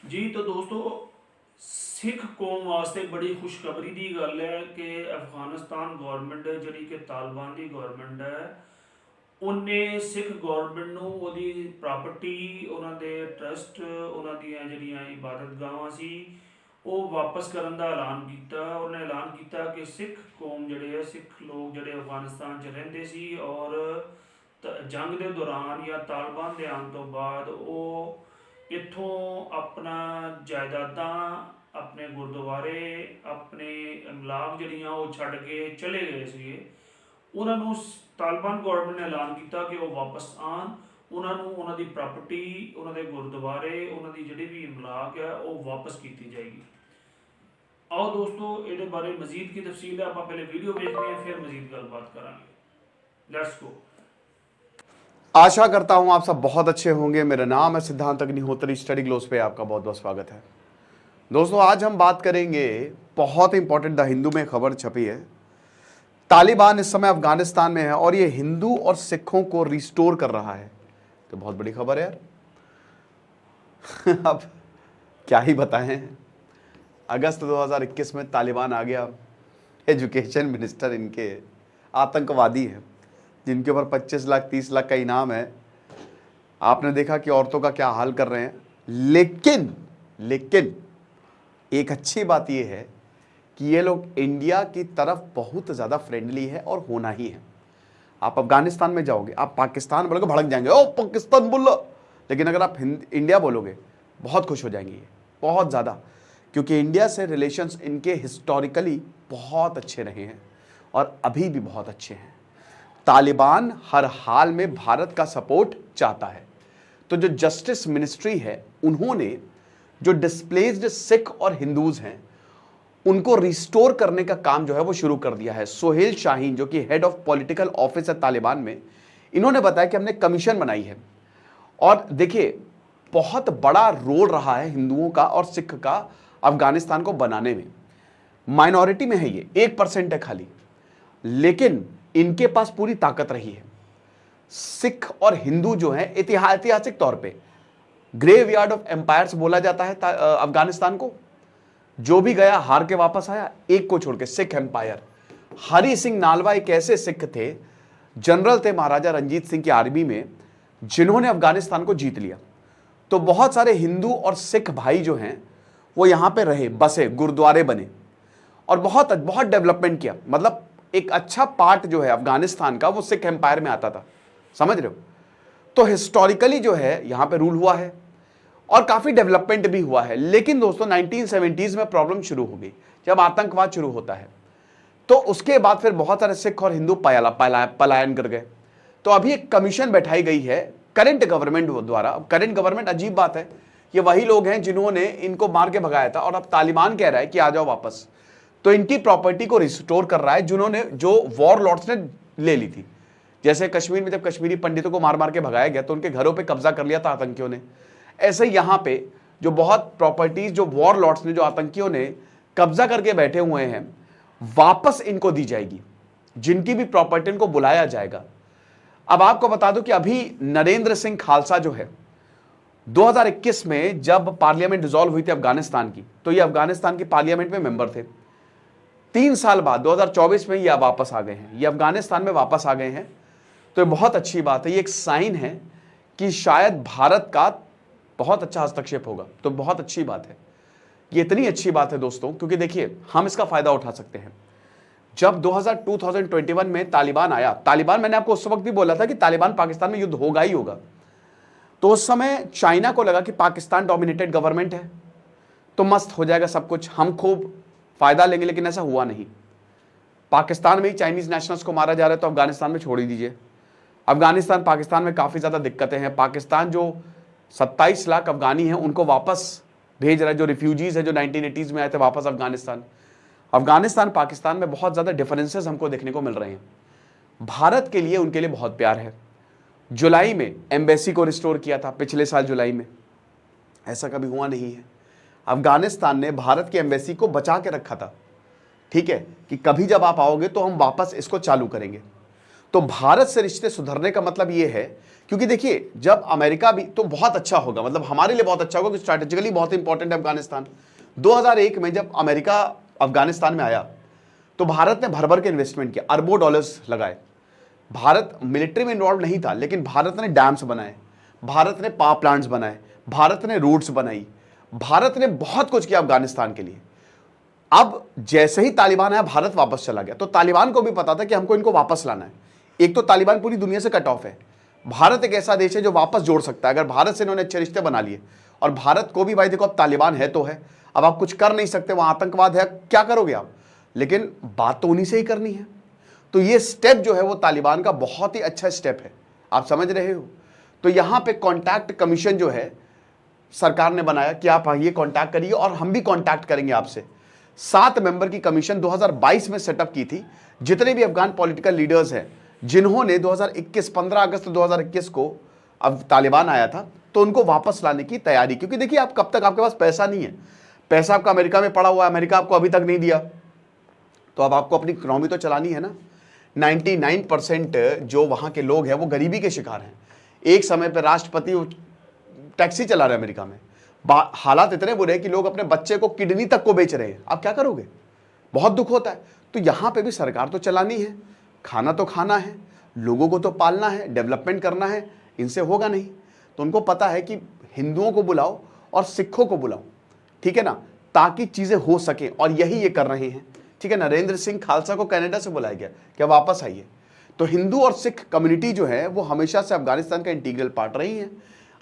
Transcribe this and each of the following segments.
जी तो दोस्तों सिख कौम वास्ते बड़ी खुशखबरी की गल है कि अफगानिस्तान गौरमेंट जी कि तालिबान की गौरमेंट है उन्हें सिख गौरमेंट ਨੂੰ ਉਹਦੀ ਪ੍ਰਾਪਰਟੀ ਉਹਨਾਂ ਦੇ ਟਰਸਟ ਉਹਨਾਂ ਦੀਆਂ ਜਿਹੜੀਆਂ ਇਬਾਦਤਗਾਹਾਂ ਸੀ ਉਹ ਵਾਪਸ ਕਰਨ ਦਾ ਐਲਾਨ ਕੀਤਾ। ਉਹਨੇ ਐਲਾਨ ਕੀਤਾ ਕਿ ਸਿੱਖ ਕੌਮ ਜਿਹੜੇ ਹੈ ਸਿੱਖ ਲੋਕ ਜਿਹੜੇ ਅਫਗਾਨਿਸਤਾਨ 'ਚ ਰਹਿੰਦੇ ਸੀ ਔਰ ਜੰਗ ਦੇ ਦੌਰਾਨ ਜਾਂ ਤਾਲਿਬਾਨ ਦੇ ਆਉਣ ਤੋਂ ਬਾਅਦ ਉਹ ਇੱਥੋਂ ਆਪਣਾ ਜਾਇਦਾਦਾਂ ਆਪਣੇ ਗੁਰਦੁਆਰੇ ਆਪਣੇ ਇਮਲਾਕ ਜਿਹੜੀਆਂ ਉਹ ਛੱਡ ਕੇ ਚਲੇ ਗਏ ਸੀਗੇ। ਉਹਨਾਂ ਨੂੰ ਤਾਲਿਬਾਨ ਗੌਰਮੈਂਟ ਨੇ ਐਲਾਨ ਕੀਤਾ ਕਿ ਉਹ ਵਾਪਸ ਆਉਣ, ਉਹਨਾਂ ਨੂੰ ਉਹਨਾਂ ਦੀ ਪ੍ਰਾਪਰਟੀ ਉਹਨਾਂ ਦੇ ਗੁਰਦੁਆਰੇ ਉਹਨਾਂ ਦੀ ਜਿਹੜੀ ਵੀ ਇਮਲਾਕ ਹੈ ਉਹ ਵਾਪਸ ਕੀਤੀ ਜਾਏਗੀ। आओ दोस्तों ये बारे मजीद की तफसील है आप पहले वीडियो देखते हैं फिर मजीद गलबात करांगे। Let's go. आशा करता हूं आप सब बहुत अच्छे होंगे। मेरा नाम है सिद्धांत अग्निहोत्री, स्टडी ग्लोस पे आपका बहुत बहुत स्वागत है। दोस्तों आज हम बात करेंगे, बहुत इंपॉर्टेंट द हिंदू में खबर छपी है, तालिबान इस समय अफगानिस्तान में है और ये हिंदू और सिखों को रिस्टोर कर रहा है। तो बहुत बड़ी खबर है यार। अब क्या ही बताएं, अगस्त 2021 में तालिबान आ गया। एजुकेशन मिनिस्टर इनके आतंकवादी हैं जिनके ऊपर 25 लाख 30 लाख का इनाम है। आपने देखा कि औरतों का क्या हाल कर रहे हैं। लेकिन एक अच्छी बात यह है कि ये लोग इंडिया की तरफ बहुत ज़्यादा फ्रेंडली है और होना ही है। आप अफगानिस्तान में जाओगे, आप पाकिस्तान बोलोगे भड़क जाएंगे, ओ पाकिस्तान बोलो, लेकिन अगर आप इंडिया बोलोगे बहुत खुश हो जाएंगे, ये बहुत ज़्यादा, क्योंकि इंडिया से रिलेशंस इनके हिस्टोरिकली बहुत अच्छे रहे हैं और अभी भी बहुत अच्छे हैं। तालिबान हर हाल में भारत का सपोर्ट चाहता है। तो जो जस्टिस मिनिस्ट्री है उन्होंने जो डिस्प्लेस्ड सिख और हिंदूज हैं उनको रिस्टोर करने का काम जो है वो शुरू कर दिया है। सोहेल शाहीन जो कि हेड ऑफ पॉलिटिकल ऑफिस है तालिबान में, इन्होंने बताया कि हमने कमीशन बनाई है और देखिए बहुत बड़ा रोल रहा है हिंदुओं का और सिख का अफगानिस्तान को बनाने में। माइनॉरिटी में है, ये 1% है खाली, लेकिन इनके पास पूरी ताकत रही है। सिख और हिंदू जो है ऐतिहासिक तौर पे ग्रेवयार्ड ऑफ एम्पायर्स बोला जाता है अफगानिस्तान को। जो भी गया हार के वापस आया, एक को छोड़ के, सिख एम्पायर। हरि सिंह नालवा एक ऐसे सिख थे, जनरल थे महाराजा रंजीत सिंह की आर्मी में, जिन्होंने अफगानिस्तान को जीत लिया। तो बहुत सारे हिंदू और सिख भाई जो हैं वो यहां पे रहे, बसे, गुरुद्वारे बने और बहुत बहुत डेवलपमेंट किया। मतलब एक अच्छा पार्ट जो है अफगानिस्तान का वो सिख एम्पायर में आता था, समझ रहे हो। तो हिस्टोरिकली जो है यहां पे रूल हुआ है और काफी डेवलपमेंट भी हुआ है। लेकिन दोस्तों 1970s में प्रॉब्लम शुरू हो गई, जब आतंकवाद शुरू होता है। तो उसके बाद फिर बहुत सारे सिख और हिंदू पलायन कर गए। तो अभी एक कमीशन बैठाई गई है करंट गवर्नमेंट द्वारा। करंट गवर्नमेंट, अजीब बात है, ये वही लोग हैं जिन्होंने इनको मार के भगाया था और अब तालिबान कह रहा है कि आ जाओ वापस। तो इनकी प्रॉपर्टी को रिस्टोर कर रहा है जो वॉर लॉर्ड्स ने ले ली थी। जैसे कश्मीर में जब कश्मीरी पंडितों को मार मार के भगाया गया तो उनके घरों पे कब्जा कर लिया था आतंकियों ने, ऐसे यहां पे जो बहुत प्रॉपर्टीज जो वॉर लॉर्ड्स ने, जो आतंकियों ने कब्जा करके बैठे हुए हैं, वापस इनको दी जाएगी। जिनकी भी प्रॉपर्टी इनको बुलाया जाएगा। अब आपको बता दूं कि अभी नरेंद्र सिंह खालसा जो है 2021 में जब पार्लियामेंट डिसॉल्व हुई थी अफगानिस्तान की, तो ये अफगानिस्तान की पार्लियामेंट में मेंबर थे। 3 साल बाद 2024 में ये वापस आ गए हैं, ये अफगानिस्तान में वापस आ गए हैं। तो ये बहुत अच्छी बात है, ये एक साइन है कि शायद भारत का बहुत अच्छा हस्तक्षेप होगा। तो बहुत अच्छी बात है, ये इतनी अच्छी बात है दोस्तों, क्योंकि देखिए हम इसका फायदा उठा सकते हैं। जब 2021 में तालिबान आया, तालिबान, मैंने आपको उस वक्त भी बोला था कि तालिबान पाकिस्तान में युद्ध होगा ही होगा। तो उस समय चाइना को लगा कि पाकिस्तान डोमिनेटेड गवर्नमेंट है तो मस्त हो जाएगा सब कुछ, हम खूब फायदा लेंगे, लेकिन ऐसा हुआ नहीं। पाकिस्तान में ही चाइनीज नेशनल्स को मारा जा रहा है तो अफगानिस्तान में छोड़ ही दीजिए। अफगानिस्तान पाकिस्तान में काफ़ी ज़्यादा दिक्कतें हैं। पाकिस्तान जो 27 लाख अफगानी हैं उनको वापस भेज रहा है, जो रिफ्यूजीज़ है जो 1980s में आए थे वापस अफगानिस्तान पाकिस्तान में बहुत ज़्यादा डिफरेंसेस हमको देखने को मिल रहे हैं। भारत के लिए उनके लिए बहुत प्यार है। जुलाई में एम्बेसी को रिस्टोर किया था, पिछले साल जुलाई में, ऐसा कभी हुआ नहीं है। अफगानिस्तान ने भारत की एम्बेसी को बचा के रखा था, ठीक है, कि कभी जब आप आओगे तो हम वापस इसको चालू करेंगे। तो भारत से रिश्ते सुधरने का मतलब ये है, क्योंकि देखिए जब अमेरिका भी तो बहुत अच्छा होगा, मतलब हमारे लिए बहुत अच्छा होगा, क्योंकि स्ट्रैटेजिकली बहुत इंपॉर्टेंट है अफगानिस्तान। 2001 में जब अमेरिका अफगानिस्तान में आया तो भारत ने भर भर के इन्वेस्टमेंट किया, अरबों डॉलर्स लगाए। भारत मिलिट्री में इन्वॉल्व नहीं था, लेकिन भारत ने डैम्स बनाए, भारत ने पावर प्लांट्स बनाए, भारत ने रोड्स बनाई, भारत ने बहुत कुछ किया अफगानिस्तान के लिए। अब जैसे ही तालिबान आया भारत वापस चला गया, तो तालिबान को भी पता था कि हमको इनको वापस लाना है। एक तो तालिबान पूरी दुनिया से कट ऑफ है, भारत एक ऐसा देश है जो वापस जोड़ सकता है। अगर भारत से इन्होंने अच्छे रिश्ते बना लिए, और भारत को भी भाई देखो अब तालिबान है तो है, अब आप कुछ कर नहीं सकते, वहां आतंकवाद है, क्या करोगे आप, लेकिन बात तो उन्हीं से ही करनी है। तो ये स्टेप जो है वो तालिबान का बहुत ही अच्छा स्टेप है, आप समझ रहे हो। तो यहां पे कॉन्टैक्ट कमीशन जो है सरकार ने बनाया कि आप ये कॉन्टैक्ट करिए और हम भी कॉन्टैक्ट करेंगे आपसे। 7 मेंबर की कमीशन 2022 में सेटअप की थी। जितने भी अफगान पॉलिटिकल लीडर्स हैं जिन्होंने 2021 15 अगस्त 2021 को अब तालिबान आया था, तो उनको वापस लाने की तैयारी, क्योंकि देखिए आप कब तक, आपके पास पैसा नहीं है, पैसा आपका अमेरिका में पड़ा हुआ है, अमेरिका आपको अभी तक नहीं दिया, तो अब आपको अपनी इकोनॉमी तो चलानी है ना। 99% जो वहां के लोग हैं वो गरीबी के शिकार हैं। एक समय पर राष्ट्रपति टैक्सी चला रहे हैं अमेरिका में, हालात इतने बुरे हैं कि लोग अपने बच्चे को किडनी तक को बेच रहे हैं। आप क्या करोगे, बहुत दुख होता है। तो यहां पे भी सरकार तो चलानी है, खाना तो खाना है, लोगों को तो पालना है, डेवलपमेंट करना है, इनसे होगा नहीं। तो उनको पता है कि हिंदुओं को बुलाओ और सिखों को बुलाओ, ठीक है ना, ताकि चीजें हो सके, और यही ये कर रहे हैं, ठीक है। नरेंद्र सिंह खालसा को कनाडा से बुलाया गया कि वापस आइए। तो हिंदू और सिख कम्युनिटी जो है वो हमेशा से अफगानिस्तान का इंटीग्रल पार्ट रही है।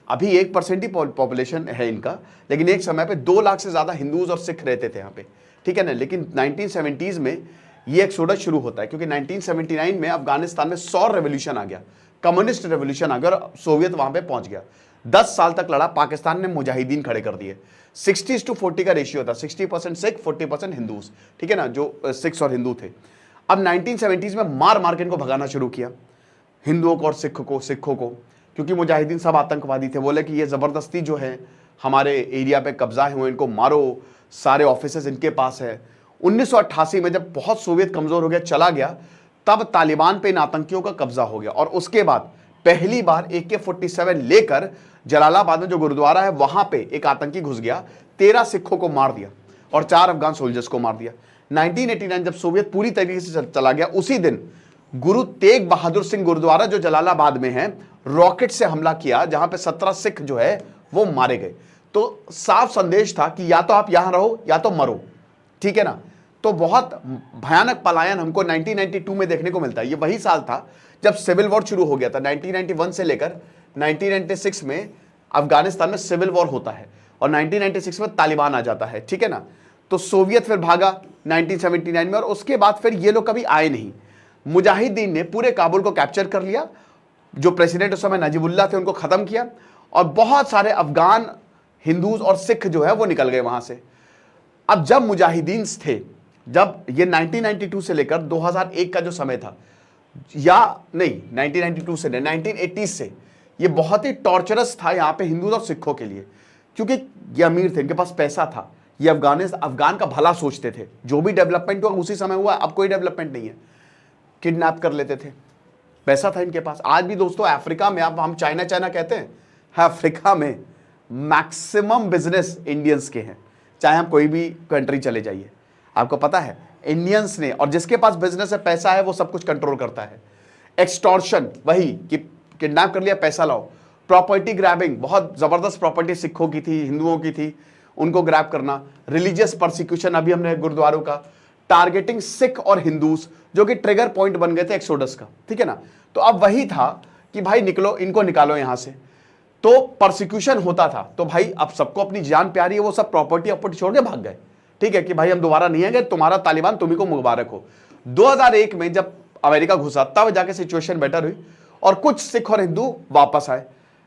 अभी 1% ही पॉपुलेशन है इनका, लेकिन एक समय पे 2 लाख से ज्यादा हिंदूज और सिख रहते थे यहाँ पे, ठीक है ना। लेकिन 1970s में ये एक्सोडस शुरू होता है, क्योंकि 1979 में अफगानिस्तान में सौर रेवोल्यूशन आ गया, कम्युनिस्ट रेवोल्यूशन आ गया, और सोवियत वहां पे पहुंच गया। 10 साल तक लड़ा, पाकिस्तान ने मुजाहिदीन खड़े कर दिए। 60:40 का रेशियो था, 60% सिख 40% हिंदूज, ठीक है ना, जो सिख्स और हिंदू थे। अब 1970s में मार मार के इनको भगाना शुरू किया, हिंदुओं को और सिखों को, क्योंकि मुजाहिदीन सब आतंकवादी थे। बोले कि ये ज़बरदस्ती जो है हमारे एरिया पे कब्जा है, वो इनको मारो, सारे ऑफिसेस इनके पास है। 1988 में जब बहुत सोवियत कमज़ोर हो गया, चला गया, तब तालिबान पे इन आतंकियों का कब्जा हो गया। और उसके बाद पहली बार AK-47 लेकर जलालाबाद में जो गुरुद्वारा है वहां पे एक आतंकी घुस गया, 13 सिखों को मार दिया और 4 अफगान सोल्जर्स को मार दिया। 1989 जब सोवियत पूरी तरीके से चला गया, उसी दिन गुरु तेग बहादुर सिंह गुरुद्वारा जो जलालाबाद में है, रॉकेट से हमला किया, जहां पे 17 सिख जो है वो मारे गए। तो साफ संदेश था कि या तो आप यहां रहो या तो मरो, ठीक है ना। तो बहुत भयानक पलायन हमको 1992 में देखने को मिलता है। ये वही साल था जब सिविल वॉर शुरू हो गया था। 1991 से लेकर 1996 में अफगानिस्तान में सिविल वॉर होता है, और 1996 में तालिबान आ जाता है, ठीक है ना। तो सोवियत फिर भागा 1979 में, और उसके बाद फिर ये लोग कभी आए नहीं। मुजाहिदीन ने पूरे काबुल को कैप्चर कर लिया, जो प्रेसिडेंट उस समय नजीबुल्लाह थे उनको खत्म किया, और बहुत सारे अफगान हिंदूज और सिख जो है वो निकल गए वहां से। अब जब मुजाहिदीन थे, जब ये 1992 से लेकर 2001 का जो समय था, या नहीं 1992 से नहीं 1980 से, ये बहुत ही टॉर्चरस था यहाँ पे हिंदू और सिखों के लिए, क्योंकि ये अमीर थे, इनके पास पैसा था, ये अफगान का भला सोचते थे। जो भी डेवलपमेंट हुआ उसी समय हुआ, अब कोई डेवलपमेंट नहीं है। किडनैप कर लेते थे, पैसा था इनके पास। आज भी दोस्तों अफ्रीका में, अब हम चाइना कहते हैं, अफ्रीका में मैक्सिमम बिजनेस इंडियंस के हैं। चाहे हम कोई भी कंट्री चले जाइए, आपको पता है इंडियंस ने, और जिसके पास बिजनेस है, पैसा है, वो सब कुछ कंट्रोल करता है। एक्सटॉर्शन, वही कि किडनैप कर लिया, पैसा लाओ। प्रॉपर्टी ग्रैबिंग, बहुत जबरदस्त प्रॉपर्टी सिखों की थी, हिंदुओं की थी, उनको ग्रैब करना। रिलीजियस परसिक्यूशन, अभी हमने गुरुद्वारों का टारगेटिंग सिख और हिंदूस, जो कि ट्रिगर पॉइंट बन गए थे एक्सोडस का, ठीक है ना। तो अब वही था कि भाई निकलो, इनको निकालो यहां से। तो परसिक्यूशन होता था, तो भाई अब सबको अपनी जान प्यारी है, वो सब प्रॉपर्टी छोड़ के भाग गए, ठीक है, कि भाई हम दोबारा नहीं आएंगे, तुम्हारा तालिबान तुम्ही को मुबारक हो। 2001 में जब अमेरिका घुसा, तब जाके सिचुएशन बेटर हुई और कुछ सिख और हिंदू वापस आए।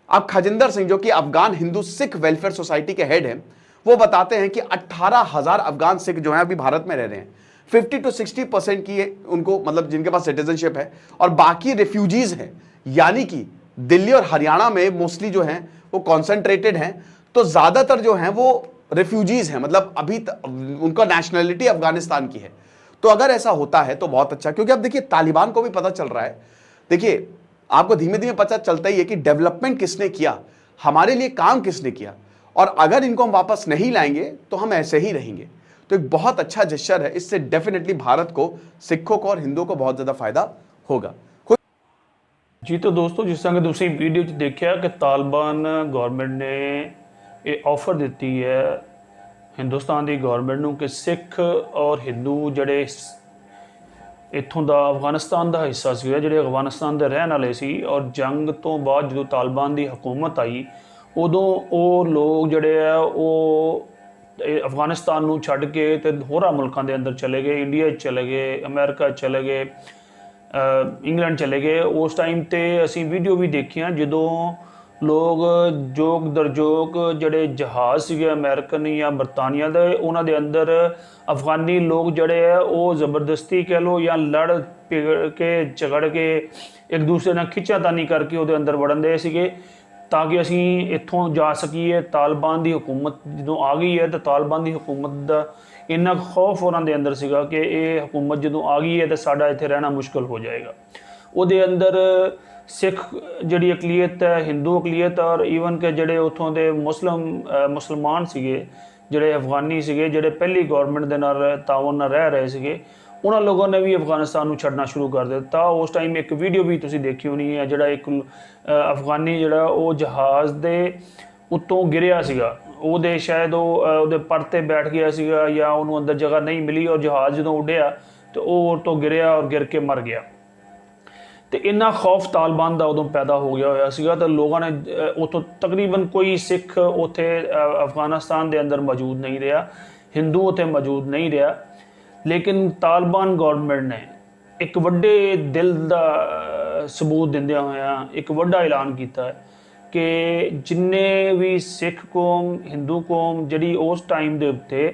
अब खजिंदर सिंह, जो कि अफगान हिंदू सिख वेलफेयर सोसाइटी के हेड हैं, वो बताते हैं कि 18,000 अफगान सिख जो हैं अभी भारत में रह रहे हैं। 50 to 60% की उनको, मतलब जिनके पास सिटीजनशिप है, और बाकी रिफ्यूजीज हैं, यानी कि दिल्ली और हरियाणा में मोस्टली जो हैं वो कॉन्सेंट्रेटेड हैं। तो ज्यादातर जो हैं वो रिफ्यूजीज हैं, मतलब अभी उनका नेशनलिटी अफगानिस्तान की है। तो अगर ऐसा होता है तो बहुत अच्छा, क्योंकि अब देखिए तालिबान को भी पता चल रहा है, देखिए, आपको धीमे धीमे पता चलता ही है कि डेवलपमेंट किसने किया, हमारे लिए काम किसने किया, और अगर इनको हम वापस नहीं लाएंगे तो हम ऐसे ही रहेंगे। तो एक बहुत अच्छा जेस्चर है, इससे डेफिनेटली भारत को, सिखों को और हिंदुओं को बहुत ज़्यादा फायदा होगा। जी तो दोस्तों, जिस तरह कि तुसी वीडियो 'ਚ देखा कि तालिबान गौरमेंट ने ये ऑफर दी है हिंदुस्तान की गौरमेंट ਨੂੰ कि सिख और हिंदू ਜਿਹੜੇ ਇੱਥੋਂ ਦਾ ਅਫਗਾਨਿਸਤਾਨ ਦਾ ਹਿੱਸਾ ਸੀਗਾ, ਜਿਹੜੇ ਅਫਗਾਨਿਸਤਾਨ ਦੇ ਰਹਿਣ ਵਾਲੇ ਸੀ, ਔਰ ਜੰਗ ਤੋਂ ਬਾਅਦ ਜਦੋਂ ਤਾਲਿਬਾਨ ਦੀ ਹਕੂਮਤ ਆਈ ਉਦੋਂ ਉਹ ਲੋਕ ਜਿਹੜੇ ਆ ਉਹ ਅਫਗਾਨਿਸਤਾਨ ਨੂੰ ਛੱਡ ਕੇ ਤੇ ਹੋਰਾਂ ਮੁਲਕਾਂ ਦੇ ਅੰਦਰ ਚਲੇ ਗਏ, ਇੰਡੀਆ 'ਚ ਚਲੇ ਗਏ, ਅਮਰੀਕਾ 'ਚ ਚਲੇ ਗਏ, ਇੰਗਲੈਂਡ ਚਲੇ ਗਏ। ਉਸ ਟਾਈਮ ਤੇ ਅਸੀਂ ਵੀਡੀਓ ਵੀ ਦੇਖੀਆਂ ਜਦੋਂ ਲੋਕ ਜੋਗ ਦਰਜੋਗ ਜਿਹੜੇ ਜਹਾਜ਼ ਸੀਗੇ ਅਮਰੀਕਨ ਜਾਂ ਬਰਤਾਨੀਆ ਦੇ, ਉਹਨਾਂ ਦੇ ਅੰਦਰ ਅਫਗਾਨੀ ਲੋਕ ਜਿਹੜੇ ਆ ਉਹ ਜ਼ਬਰਦਸਤੀ ਕਹਿ ਲਓ ਜਾਂ ਲੜ ਪਿਗੜ ਕੇ ਝਗੜ ਕੇ ਇੱਕ ਦੂਸਰੇ ਨਾਲ ਖਿੱਚਾਤਾਨੀ ਕਰਕੇ ਉਹਦੇ ਅੰਦਰ ਵੜਨ ਦੇ ਸੀਗੇ ਤਾਂ ਕਿ ਅਸੀਂ ਇੱਥੋਂ ਜਾ ਸਕੀਏ। ਤਾਲਿਬਾਨ ਦੀ ਹਕੂਮਤ ਜਦੋਂ ਆ ਗਈ ਹੈ ਤਾਂ ਤਾਲਿਬਾਨ ਦੀ ਹਕੂਮਤ ਦਾ ਇੰਨਾ ਖੌਫ ਉਹਨਾਂ ਦੇ ਅੰਦਰ ਸੀਗਾ ਕਿ ਇਹ ਹਕੂਮਤ ਜਦੋਂ ਆ ਗਈ ਹੈ ਤਾਂ ਸਾਡਾ ਇੱਥੇ ਰਹਿਣਾ ਮੁਸ਼ਕਲ ਹੋ ਜਾਏਗਾ। ਉਹਦੇ ਅੰਦਰ ਸਿੱਖ ਜਿਹੜੀ ਅਕਲੀਅਤ ਹੈ, ਹਿੰਦੂ ਅਕਲੀਅਤ, ਔਰ ਈਵਨ ਕਿ ਜਿਹੜੇ ਉੱਥੋਂ ਦੇ ਮੁਸਲਮਾਨ ਸੀਗੇ, ਜਿਹੜੇ ਅਫਗਾਨੀ ਸੀਗੇ, ਜਿਹੜੇ ਪਹਿਲੀ ਗੌਰਮੈਂਟ ਦੇ ਨਾਲ ਤਾਵਨ ਨਾਲ ਰਹਿ ਰਹੇ ਸੀਗੇ, ਉਹਨਾਂ ਲੋਕਾਂ ਨੇ ਵੀ ਅਫਗਾਨਿਸਤਾਨ ਨੂੰ ਛੱਡਣਾ ਸ਼ੁਰੂ ਕਰ ਦਿੱਤਾ। ਉਸ ਟਾਈਮ ਇੱਕ ਵੀਡੀਓ ਵੀ ਤੁਸੀਂ ਦੇਖੀ ਹੋਣੀ ਹੈ, ਜਿਹੜਾ ਇੱਕ ਅਫਗਾਨੀ ਜਿਹੜਾ ਉਹ ਜਹਾਜ਼ ਦੇ ਉੱਤੋਂ ਗਿਰਿਆ ਸੀਗਾ, ਉਹਦੇ ਸ਼ਾਇਦ ਉਹਦੇ ਪਰ 'ਤੇ ਬੈਠ ਗਿਆ ਸੀਗਾ ਜਾਂ ਉਹਨੂੰ ਅੰਦਰ ਜਗ੍ਹਾ ਨਹੀਂ ਮਿਲੀ, ਔਰ ਜਹਾਜ਼ ਜਦੋਂ ਉੱਡਿਆ ਤਾਂ ਉਹ ਤੋਂ ਗਿਰਿਆ ਔਰ ਗਿਰ ਕੇ ਮਰ ਗਿਆ। ਤੇ ਇੰਨਾ ਖੌਫ ਤਾਲਿਬਾਨ ਦਾ ਉਦੋਂ ਪੈਦਾ ਹੋ ਗਿਆ ਹੋਇਆ ਸੀਗਾ ਤਾਂ ਲੋਕਾਂ ਨੇ ਉੱਥੋਂ ਤਕਰੀਬਨ ਕੋਈ ਸਿੱਖ ਉੱਥੇ ਅਫਗਾਨਿਸਤਾਨ ਦੇ ਅੰਦਰ ਮੌਜੂਦ ਨਹੀਂ ਰਿਹਾ, ਹਿੰਦੂ ਉੱਥੇ ਮੌਜੂਦ ਨਹੀਂ ਰਿਹਾ। ਲੇਕਿਨ ਤਾਲਿਬਾਨ ਗੌਰਮੈਂਟ ਨੇ ਇੱਕ ਵੱਡੇ ਦਿਲ ਦਾ ਸਬੂਤ ਦਿੰਦਿਆਂ ਹੋਇਆਂ ਇੱਕ ਵੱਡਾ ਐਲਾਨ ਕੀਤਾ ਹੈ ਕਿ ਜਿੰਨੇ ਵੀ ਸਿੱਖ ਕੌਮ, ਹਿੰਦੂ ਕੌਮ ਜਿਹੜੀ ਉਸ ਟਾਈਮ ਦੇ ਉੱਤੇ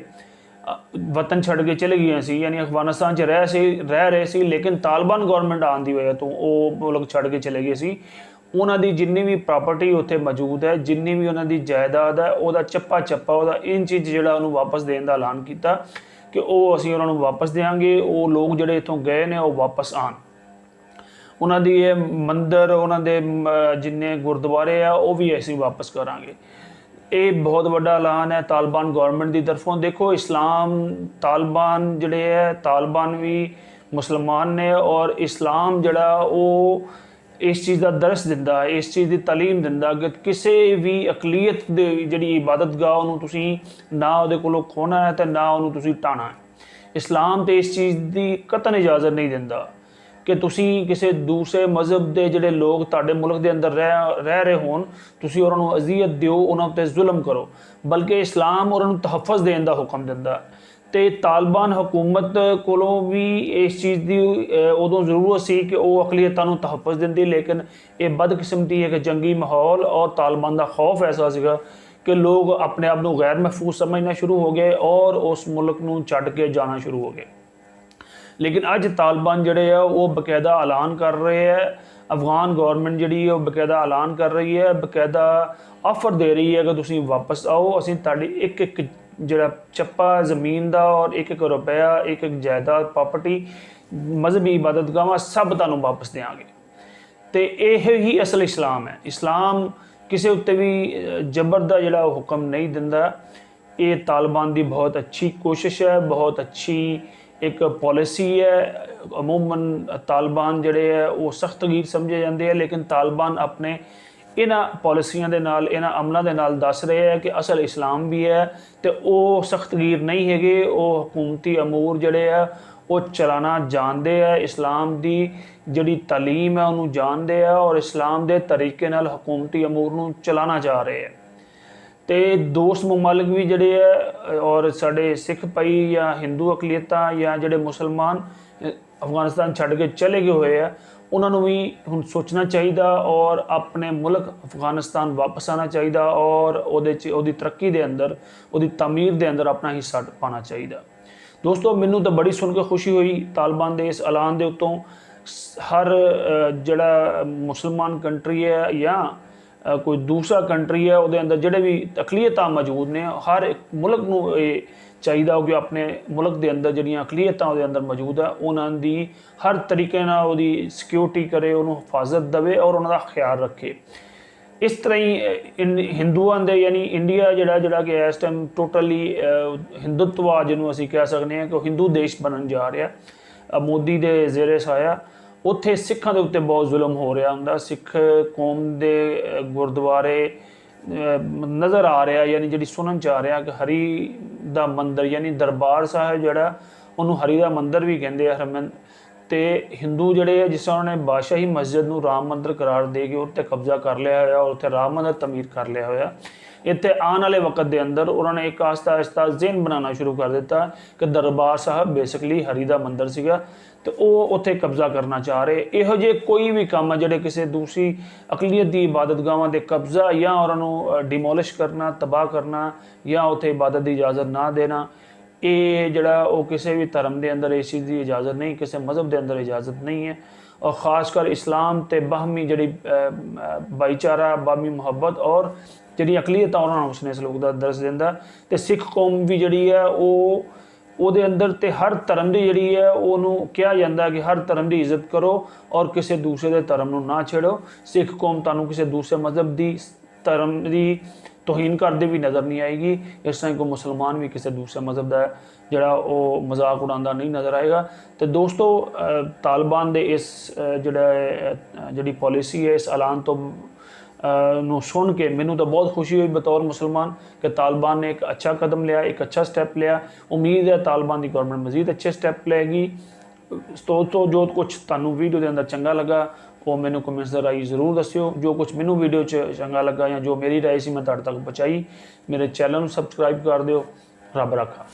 ਵਤਨ ਛੱਡ ਕੇ ਚਲੇ ਗਈਆਂ ਸੀ, ਯਾਨੀ ਅਫਗਾਨਿਸਤਾਨ 'ਚ ਰਹਿ ਰਹੇ ਸੀ, ਲੇਕਿਨ ਤਾਲਿਬਾਨ ਗੌਰਮੈਂਟ ਆਉਣ ਦੀ ਵਜ੍ਹਾ ਤੋਂ ਉਹ ਮੁਲਕ ਛੱਡ ਕੇ ਚਲੇ ਗਏ ਸੀ, ਉਹਨਾਂ ਦੀ ਜਿੰਨੀ ਵੀ ਪ੍ਰਾਪਰਟੀ ਉੱਥੇ ਮੌਜੂਦ ਹੈ, ਜਿੰਨੀ ਵੀ ਉਹਨਾਂ ਦੀ ਜਾਇਦਾਦ ਹੈ, ਉਹਦਾ ਚੱਪਾ ਉਹਦਾ ਇੰਚ ਜਿਹੜਾ ਉਹਨੂੰ ਵਾਪਸ ਦੇਣ ਦਾ ਐਲਾਨ ਕੀਤਾ ਕਿ ਉਹ ਅਸੀਂ ਉਹਨਾਂ ਨੂੰ ਵਾਪਸ ਦੇਵਾਂਗੇ। ਉਹ ਲੋਕ ਜਿਹੜੇ ਇੱਥੋਂ ਗਏ ਨੇ ਉਹ ਵਾਪਸ ਆਉਣ, ਉਹਨਾਂ ਦੀ ਇਹ ਮੰਦਰ, ਉਹਨਾਂ ਦੇ ਜਿੰਨੇ ਗੁਰਦੁਆਰੇ ਆ ਉਹ ਵੀ ਅਸੀਂ ਵਾਪਸ ਕਰਾਂਗੇ। ਇਹ ਬਹੁਤ ਵੱਡਾ ਐਲਾਨ ਹੈ ਤਾਲਿਬਾਨ ਗੌਰਮੈਂਟ ਦੀ ਤਰਫੋਂ। ਦੇਖੋ, ਇਸਲਾਮ ਤਾਲਿਬਾਨ ਜਿਹੜੇ ਹੈ, ਤਾਲਿਬਾਨ ਵੀ ਮੁਸਲਮਾਨ ਨੇ, ਔਰ ਇਸਲਾਮ ਜਿਹੜਾ ਉਹ ਇਸ ਚੀਜ਼ ਦਾ ਦਰਸ ਦਿੰਦਾ ਹੈ, ਇਸ ਚੀਜ਼ ਦੀ ਤਾਲੀਮ ਦਿੰਦਾ ਕਿ ਕਿਸੇ ਵੀ ਅਕਲੀਅਤ ਦੇ ਜਿਹੜੀ ਇਬਾਦਤਗਾਹ ਉਹਨੂੰ ਤੁਸੀਂ ਨਾ ਉਹਦੇ ਕੋਲੋਂ ਖੋਣਾ ਹੈ ਅਤੇ ਨਾ ਉਹਨੂੰ ਤੁਸੀਂ ਢਾਣਾ ਹੈ। ਇਸਲਾਮ ਤੇ ਇਸ ਚੀਜ਼ ਦੀ ਕਤਨ ਇਜਾਜ਼ਤ ਨਹੀਂ ਦਿੰਦਾ ਕਿ ਤੁਸੀਂ ਕਿਸੇ ਦੂਸਰੇ ਮਜ਼ਹਬ ਦੇ ਜਿਹੜੇ ਲੋਕ ਤੁਹਾਡੇ ਮੁਲਕ ਦੇ ਅੰਦਰ ਰਹਿ ਰਹੇ ਹੋਣ, ਤੁਸੀਂ ਉਹਨਾਂ ਨੂੰ ਅਜ਼ੀਅਤ ਦਿਓ, ਉਹਨਾਂ ਉੱਤੇ ਜ਼ੁਲਮ ਕਰੋ, ਬਲਕਿ ਇਸਲਾਮ ਉਹਨਾਂ ਨੂੰ ਤਹੱਫਜ਼ ਦੇਣ ਦਾ ਹੁਕਮ ਦਿੰਦਾ। ਤੇ ਤਾਲਿਬਾਨ ਹਕੂਮਤ ਕੋਲੋਂ ਵੀ ਇਸ ਚੀਜ਼ ਦੀ ਉਦੋਂ ਜ਼ਰੂਰਤ ਸੀ ਕਿ ਉਹ ਅਕਲੀਅਤਾਂ ਨੂੰ ਤਹੱਫਜ਼ ਦਿੰਦੀ, ਲੇਕਿਨ ਇਹ ਬਦਕਿਸਮਤੀ ਹੈ ਕਿ ਜੰਗੀ ਮਾਹੌਲ ਔਰ ਤਾਲਿਬਾਨ ਦਾ ਖੌਫ ਐਸਾ ਸੀਗਾ ਕਿ ਲੋਕ ਆਪਣੇ ਆਪ ਨੂੰ ਗੈਰ ਮਹਿਫੂਜ਼ ਸਮਝਣਾ ਸ਼ੁਰੂ ਹੋ ਗਏ ਔਰ ਉਸ ਮੁਲਕ ਨੂੰ ਛੱਡ ਕੇ ਜਾਣਾ ਸ਼ੁਰੂ ਹੋ ਗਏ। ਲੇਕਿਨ ਅੱਜ ਤਾਲਿਬਾਨ ਜਿਹੜੇ ਆ ਉਹ ਬਕਾਇਦਾ ਐਲਾਨ ਕਰ ਰਹੇ ਹੈ, ਅਫਗਾਨ ਗੌਰਮੈਂਟ ਜਿਹੜੀ ਉਹ ਬਕਾਇਦਾ ਐਲਾਨ ਕਰ ਰਹੀ ਹੈ, ਬਕਾਇਦਾ ਆਫਰ ਦੇ ਰਹੀ ਹੈ ਕਿ ਤੁਸੀਂ ਵਾਪਸ ਆਓ, ਅਸੀਂ ਤੁਹਾਡੀ ਇੱਕ ਇੱਕ ਜਿਹੜਾ ਚੱਪਾ ਜ਼ਮੀਨ ਦਾ ਔਰ ਇੱਕ ਇੱਕ ਰੁਪਇਆ, ਇੱਕ ਇੱਕ ਜਾਇਦਾਦ, ਪ੍ਰਾਪਰਟੀ, ਮਜ਼ਹਬੀ ਇਬਾਦਤਗਾਹਾਂ ਸਭ ਤੁਹਾਨੂੰ ਵਾਪਸ ਦੇਵਾਂਗੇ। ਤੇ ਇਹ ਹੀ ਅਸਲ ਇਸਲਾਮ ਹੈ। ਇਸਲਾਮ ਕਿਸੇ ਉੱਤੇ ਵੀ ਜ਼ਬਰ ਦਾ ਜਿਹੜਾ ਹੁਕਮ ਨਹੀਂ ਦਿੰਦਾ। ਇਹ ਤਾਲਿਬਾਨ ਦੀ ਬਹੁਤ ਅੱਛੀ ਕੋਸ਼ਿਸ਼ ਹੈ, ਬਹੁਤ ਅੱਛੀ ਇੱਕ ਪਾਲਿਸੀ ਹੈ। ਅਮੂਮਨ ਤਾਲਿਬਾਨ ਜਿਹੜੇ ਹੈ ਉਹ ਸਖਤਗੀਰ ਸਮਝੇ ਜਾਂਦੇ ਆ, ਲੇਕਿਨ ਤਾਲਿਬਾਨ ਆਪਣੇ ਇਹਨਾਂ ਪਾਲਿਸੀਆਂ ਦੇ ਨਾਲ, ਇਹਨਾਂ ਅਮਲਾਂ ਦੇ ਨਾਲ ਦੱਸ ਰਹੇ ਹੈ ਕਿ ਅਸਲ ਇਸਲਾਮ ਵੀ ਹੈ ਤੇ ਉਹ ਸਖਤਗੀਰ ਨਹੀਂ ਹੈਗੇ। ਉਹ ਹਕੂਮਤੀ ਅਮੂਰ ਜਿਹੜੇ ਆ ਉਹ ਚਲਾਣਾ ਜਾਣਦੇ ਆ, ਇਸਲਾਮ ਦੀ ਜਿਹੜੀ ਤਾਲੀਮ ਹੈ ਉਹਨੂੰ ਜਾਣਦੇ ਆ ਔਰ ਇਸਲਾਮ ਦੇ ਤਰੀਕੇ ਨਾਲ ਹਕੂਮਤੀ ਅਮੂਰ ਨੂੰ ਚਲਾਣਾ ਚਾਹ ਰਹੇ ਆ। ਤੇ ਦੋਸਤ ਮੁਮਾਲਿਕ ਵੀ ਜਿਹੜੇ ਆ ਔਰ ਸਾਡੇ ਸਿੱਖ ਭਾਈ ਜਾਂ ਹਿੰਦੂ ਅਕਲੀਅਤਾਂ ਜਾਂ ਜਿਹੜੇ ਮੁਸਲਮਾਨ ਅਫਗਾਨਿਸਤਾਨ ਛੱਡ ਕੇ ਚਲੇ ਗਏ ਹੋਏ ਆ, ਉਹਨਾਂ ਨੂੰ ਵੀ ਹੁਣ ਸੋਚਣਾ ਚਾਹੀਦਾ ਔਰ ਆਪਣੇ ਮੁਲਕ ਅਫਗਾਨਿਸਤਾਨ ਵਾਪਸ ਆਉਣਾ ਚਾਹੀਦਾ ਔਰ ਉਹਦੇ 'ਚ ਉਹਦੀ ਤਰੱਕੀ ਦੇ ਅੰਦਰ, ਉਹਦੀ ਤਾਮੀਰ ਦੇ ਅੰਦਰ ਆਪਣਾ ਹਿੱਸਾ ਪਾਉਣਾ ਚਾਹੀਦਾ। ਦੋਸਤੋ, ਮੈਨੂੰ ਤਾਂ ਬੜੀ ਸੁਣ ਕੇ ਖੁਸ਼ੀ ਹੋਈ ਤਾਲਿਬਾਨ ਦੇ ਇਸ ਐਲਾਨ ਦੇ ਉੱਤੋਂ। ਹਰ ਜਿਹੜਾ ਮੁਸਲਮਾਨ ਕੰਟਰੀ ਹੈ ਜਾਂ ਕੋਈ ਦੂਸਰਾ ਕੰਟਰੀ ਹੈ ਉਹਦੇ ਅੰਦਰ ਜਿਹੜੇ ਵੀ ਅਕਲੀਅਤਾਂ ਮੌਜੂਦ ਨੇ, ਹਰ ਇੱਕ ਮੁਲਕ ਨੂੰ ਇਹ ਚਾਹੀਦਾ ਕਿ ਆਪਣੇ ਮੁਲਕ ਦੇ ਅੰਦਰ ਜਿਹੜੀਆਂ ਅਕਲੀਅਤਾਂ ਉਹਦੇ ਅੰਦਰ ਮੌਜੂਦ ਹੈ ਉਹਨਾਂ ਦੀ ਹਰ ਤਰੀਕੇ ਨਾਲ ਉਹਦੀ ਸਿਕਿਉਰਿਟੀ ਕਰੇ, ਉਹਨੂੰ ਹਿਫਾਜ਼ਤ ਦੇਵੇ ਔਰ ਉਹਨਾਂ ਦਾ ਖਿਆਲ ਰੱਖੇ। ਇਸ ਤਰ੍ਹਾਂ ਹੀ ਹਿੰਦੂਆਂ ਦੇ ਯਾਨੀ ਇੰਡੀਆ ਜਿਹੜਾ ਕਿ ਇਸ ਟਾਈਮ ਟੋਟਲੀ ਹਿੰਦੂਤਵਾ ਜਿਹਨੂੰ ਅਸੀਂ ਕਹਿ ਸਕਦੇ ਹਾਂ ਕਿ ਉਹ ਹਿੰਦੂ ਦੇਸ਼ ਬਣਨ ਜਾ ਰਿਹਾ ਮੋਦੀ ਦੇ ਜ਼ੇਰੇ ਸਾਇਆ। ਉੱਥੇ ਸਿੱਖਾਂ ਦੇ ਉੱਤੇ ਬਹੁਤ ਜ਼ੁਲਮ ਹੋ ਰਿਹਾ ਹੁੰਦਾ, ਸਿੱਖ ਕੌਮ ਦੇ ਗੁਰਦੁਆਰੇ ਨਜ਼ਰ ਆ ਰਿਹਾ ਯਾਨੀ ਜਿਹੜੀ ਸੁਣਨ ਚ ਆ ਰਿਹਾ ਕਿ ਹਰੀ ਦਾ ਮੰਦਰ ਯਾਨੀ ਦਰਬਾਰ ਸਾਹਿਬ ਜਿਹੜਾ ਉਹਨੂੰ ਹਰੀ ਦਾ ਮੰਦਰ ਵੀ ਕਹਿੰਦੇ ਆ ਹਰਮਨ, ਤੇ ਹਿੰਦੂ ਜਿਹੜੇ ਆ ਜਿਸ ਤਰ੍ਹਾਂ ਉਹਨਾਂ ਨੇ ਬਾਦਸ਼ਾਹੀ ਮਸਜਿਦ ਨੂੰ ਰਾਮ ਮੰਦਰ ਕਰਾਰ ਦੇ ਕੇ ਉੱਤੇ ਕਬਜ਼ਾ ਕਰ ਲਿਆ ਹੋਇਆ ਔਰ ਉੱਥੇ ਰਾਮ ਮੰਦਰ ਤਮੀਰ ਕਰ ਲਿਆ ਹੋਇਆ। ਇੱਥੇ ਆਉਣ ਵਾਲੇ ਵਕਤ ਦੇ ਅੰਦਰ ਉਹਨਾਂ ਨੇ ਇੱਕ ਆਸਤਾ ਜ਼ੇਨ ਬਣਾਉਣਾ ਸ਼ੁਰੂ ਕਰ ਦਿੱਤਾ ਕਿ ਦਰਬਾਰ ਸਾਹਿਬ ਬੇਸਿਕਲੀ ਹਰੀ ਦਾ ਮੰਦਰ ਸੀਗਾ ਤੇ ਉਹ ਉੱਥੇ ਕਬਜ਼ਾ ਕਰਨਾ ਚਾਹ ਰਹੇ। ਇਹੋ ਜਿਹੇ ਕੋਈ ਵੀ ਕੰਮ ਹੈ ਜਿਹੜੇ ਕਿਸੇ ਦੂਸਰੀ ਅਕਲੀਅਤ ਦੀ ਇਬਾਦਤਗਾਹਾਂ ਦੇ ਕਬਜ਼ਾ ਜਾਂ ਉਹਨਾਂ ਨੂੰ ਡਿਮੋਲਿਸ਼ ਕਰਨਾ, ਤਬਾਹ ਕਰਨਾ ਜਾਂ ਉੱਥੇ ਇਬਾਦਤ ਦੀ ਇਜਾਜ਼ਤ ਨਾ ਦੇਣਾ, ਇਹ ਜਿਹੜਾ ਉਹ ਕਿਸੇ ਵੀ ਧਰਮ ਦੇ ਅੰਦਰ ਇਸ ਚੀਜ਼ ਦੀ ਇਜਾਜ਼ਤ ਨਹੀਂ, ਕਿਸੇ ਮਜ਼ਹਬ ਦੇ ਅੰਦਰ ਇਜਾਜ਼ਤ ਨਹੀਂ ਹੈ। ਔਰ ਖਾਸ ਕਰ ਇਸਲਾਮ ਤੇ ਬਾਹਮੀ ਜਿਹੜੀ ਭਾਈਚਾਰਾ, ਬਾਹਮੀ ਮੁਹੱਬਤ ਔਰ ਜਿਹੜੀ ਅਕਲੀਅਤ ਉਹਨਾਂ ਨੂੰ ਉਸਨੇ ਸਲੂਕ ਦਾ ਦਰਸ ਦਿੰਦਾ। ਤੇ ਸਿੱਖ ਕੌਮ ਵੀ ਜਿਹੜੀ ਹੈ ਉਹਦੇ ਅੰਦਰ ਤੇ ਹਰ ਧਰਮ ਦੀ ਜਿਹੜੀ ਹੈ ਉਹਨੂੰ ਕਿਹਾ ਜਾਂਦਾ ਕਿ ਹਰ ਧਰਮ ਦੀ ਇੱਜ਼ਤ ਕਰੋ ਔਰ ਕਿਸੇ ਦੂਸਰੇ ਦੇ ਧਰਮ ਨੂੰ ਨਾ ਛੇੜੋ। ਸਿੱਖ ਕੌਮ ਤੁਹਾਨੂੰ ਕਿਸੇ ਦੂਸਰੇ ਮਜ਼ਹਬ ਦੀ ਧਰਮ ਦੀ ਤੋਹੀਨ ਕਰਦੇ ਵੀ ਨਜ਼ਰ ਨਹੀਂ ਆਏਗੀ, ਇਸ ਤਰ੍ਹਾਂ ਕੋਈ ਮੁਸਲਮਾਨ ਵੀ ਕਿਸੇ ਦੂਸਰੇ ਮਜ਼ਹਬ ਦਾ ਜਿਹੜਾ ਉਹ ਮਜ਼ਾਕ ਉਡਾਉਂਦਾ ਨਹੀਂ ਨਜ਼ਰ ਆਏਗਾ। ਤੇ ਦੋਸਤੋ ਤਾਲਿਬਾਨ ਦੇ ਇਸ ਜਿਹੜੀ ਪਾਲਿਸੀ ਹੈ, ਇਸ ਐਲਾਨ ਤੋਂ ਨੂੰ ਸੁਣ ਕੇ ਮੈਨੂੰ ਤਾਂ ਬਹੁਤ ਖੁਸ਼ੀ ਹੋਈ ਬਤੌਰ ਮੁਸਲਮਾਨ ਕਿ ਤਾਲਿਬਾਨ ਨੇ ਇੱਕ ਅੱਛਾ ਕਦਮ ਲਿਆ, ਇੱਕ ਅੱਛਾ ਸਟੈਪ ਲਿਆ। ਉਮੀਦ ਹੈ ਤਾਲਿਬਾਨ ਦੀ ਗਵਰਨਮੈਂਟ ਮਜ਼ੀਦ ਅੱਛੇ ਸਟੈਪ ਲਏਗੀ। ਤੋਂ ਜੋ ਕੁਝ ਤੁਹਾਨੂੰ ਵੀਡੀਓ ਦੇ ਅੰਦਰ ਚੰਗਾ ਲੱਗਾ ਉਹ ਮੈਨੂੰ ਕਮੈਂਟਸ ਦੇ ਰਾਹੀਂ ਜ਼ਰੂਰ ਦੱਸਿਓ। ਜੋ ਕੁਝ ਮੈਨੂੰ ਵੀਡੀਓ 'ਚ ਚੰਗਾ ਲੱਗਾ ਜਾਂ ਜੋ ਮੇਰੀ ਰਾਏ ਸੀ ਮੈਂ ਤੁਹਾਡੇ ਤੱਕ ਪਹੁੰਚਾਈ। ਮੇਰੇ ਚੈਨਲ ਨੂੰ ਸਬਸਕ੍ਰਾਈਬ ਕਰ ਦਿਓ। ਰੱਬ ਰਾਖਾ।